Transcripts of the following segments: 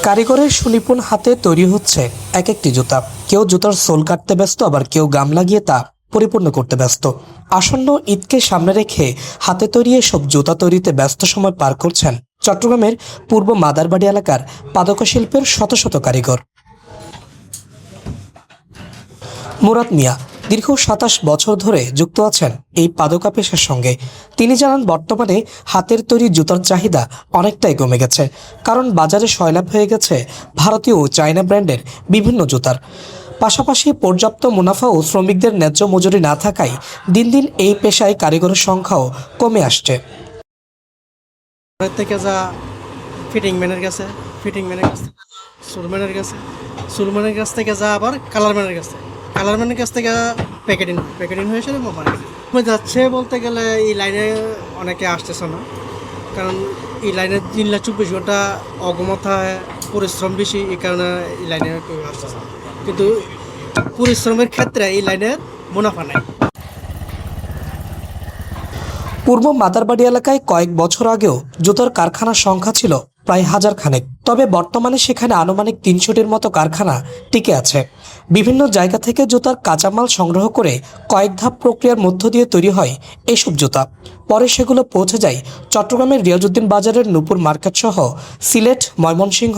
কারিগরের সুনিপুণ হাতে তৈরি হচ্ছে এক একটি জুতা। কেউ জুতার সোল কাটতে ব্যস্ত, আবার কেউ গাম লাগিয়ে তা পরিপূর্ণ করতে ব্যস্ত। আসন্ন ঈদকে সামনে রেখে হাতে তৈরি এসব জুতা তৈরিতে ব্যস্ত সময় পার করছেন চট্টগ্রামের পূর্ব মাদারবাড়ি এলাকার পাদকা শিল্পের শত শত কারিগর। মুরাদ মিয়া দীর্ঘ ২৭ বছর ধরে যুক্ত আছেন এই পাদকা পেশার সঙ্গে। তিনি জানান, বর্তমানে হাতের তৈরি জুতার চাহিদা অনেকটাই কমে গেছে, কারণ বাজারে সয়লাভ হয়ে গেছে ভারতীয় ও চায়না ব্র্যান্ডের বিভিন্ন জুতার। পাশাপাশি পর্যাপ্ত মুনাফা ও শ্রমিকদের ন্যায্য মজুরি না থাকায় দিন দিন এই পেশায় কারিগরের সংখ্যাও কমে আসছে। থেকে যা ফিটিং ম্যানের কাছে, সুলম্যানের কাছ থেকে যা আবার কালারম্যানের কাছ থেকে প্যাকেটিং হয়েছে যাচ্ছে। বলতে গেলে এই লাইনে অনেকে আসতেছে না, কারণ এই লাইনে 3/24 ঘন্টা অগমতায় পরিশ্রম বেশি, এই কারণে এই লাইনে কেউ আসতেছে না। কিন্তু পরিশ্রমের ক্ষেত্রে এই লাইনের মুনাফা নেই। পূর্ব মাদারবাড়ি এলাকায় কয়েক বছর আগেও জুতার কারখানার সংখ্যা ছিল প্রায় 1000 খানেক। তবে বর্তমানে সেখানে আনুমানিক 300টির মতো কারখানা টিকে আছে। বিভিন্ন জায়গা থেকে জুতার কাঁচামাল সংগ্রহ করে কয়েক ধাপ প্রক্রিয়ার মধ্য দিয়ে তৈরি হয় এসব জুতা। পরে সেগুলো পৌঁছে যায় চট্টগ্রামের রিয়াজউদ্দিন বাজারের নূপুর মার্কেট সহ সিলেট, ময়মনসিংহ,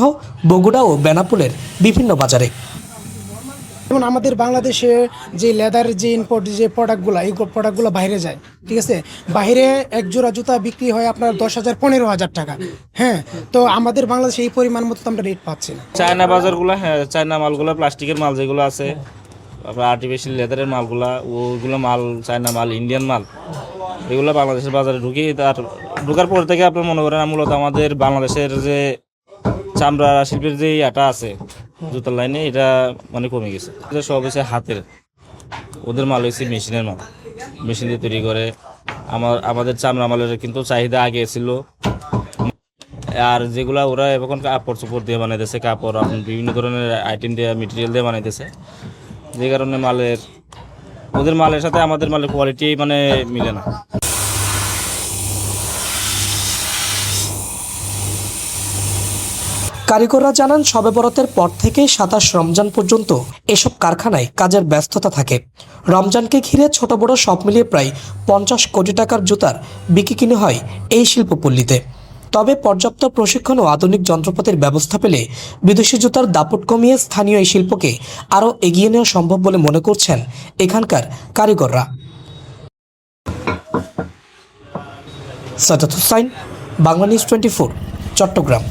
বগুড়া ও বেনাপোলের বিভিন্ন বাজারে। যেমন আমাদের বাংলাদেশে যে লেদার যে ইম্পোর্ট যে প্রোডাক্টগুলো, এই প্রোডাক্টগুলো বাইরে যায়, ঠিক আছে। বাইরে এক জোড়া জুতা বিক্রি হয় আপনার 10,000 15,000 টাকা। হ্যাঁ, তো আমাদের বাংলাদেশে এই পরিমাণ মতো আমরা রেট পাচ্ছি না। চায়না বাজারগুলো, হ্যাঁ চায়না মালগুলো, প্লাস্টিকের মাল যেগুলো আছে, তারপর আর্টিফিশিয়াল লেদারের মালগুলো, ওগুলো মাল চায়না মাল, ইন্ডিয়ান মাল, এগুলো বাংলাদেশের বাজারে ঢুকার পর থেকে আপনার মনে করেন মূলত আমাদের বাংলাদেশের যে চামড়া শিল্পের যে এটা আছে জুতার লাইনে, এটা অনেক কমে গেছে। সব হচ্ছে হাতের, ওদের মাল হচ্ছে মেশিনের মাল, মেশিন দিয়ে তৈরি করে। আমাদের চামড়া মালের কিন্তু চাহিদা আগে ছিল, আর যেগুলা ওরা এখন কাপড় চোপড় দিয়ে বানাইতেছে, কাপড় বিভিন্ন ধরনের আইটেম দিয়ে, মেটেরিয়াল দিয়ে বানাইতেছে, যে কারণে ওদের মালের সাথে আমাদের মালের কোয়ালিটি মিলে না। কারিগররা জানান, শবে বরাতের পর থেকে 27 রমজান পর্যন্ত এসব কারখানায় কাজের ব্যস্ততা থাকে। রমজানকে ঘিরে ছোট বড় সব মিলিয়ে প্রায় 50 কোটি টাকার জুতার বিক্রি হয় এই শিল্পপল্লীতে। তবে পর্যাপ্ত প্রশিক্ষণ ও আধুনিক যন্ত্রপাতির ব্যবস্থা পেলে বিদেশি জুতার দাপট কমিয়ে স্থানীয় এই শিল্পকে আরও এগিয়ে নেওয়া সম্ভব বলে মনে করছেন এখানকার কারিগররা। সাজ্জাদ হোসাইন, বাংলা নিউজ 24, চট্টগ্রাম।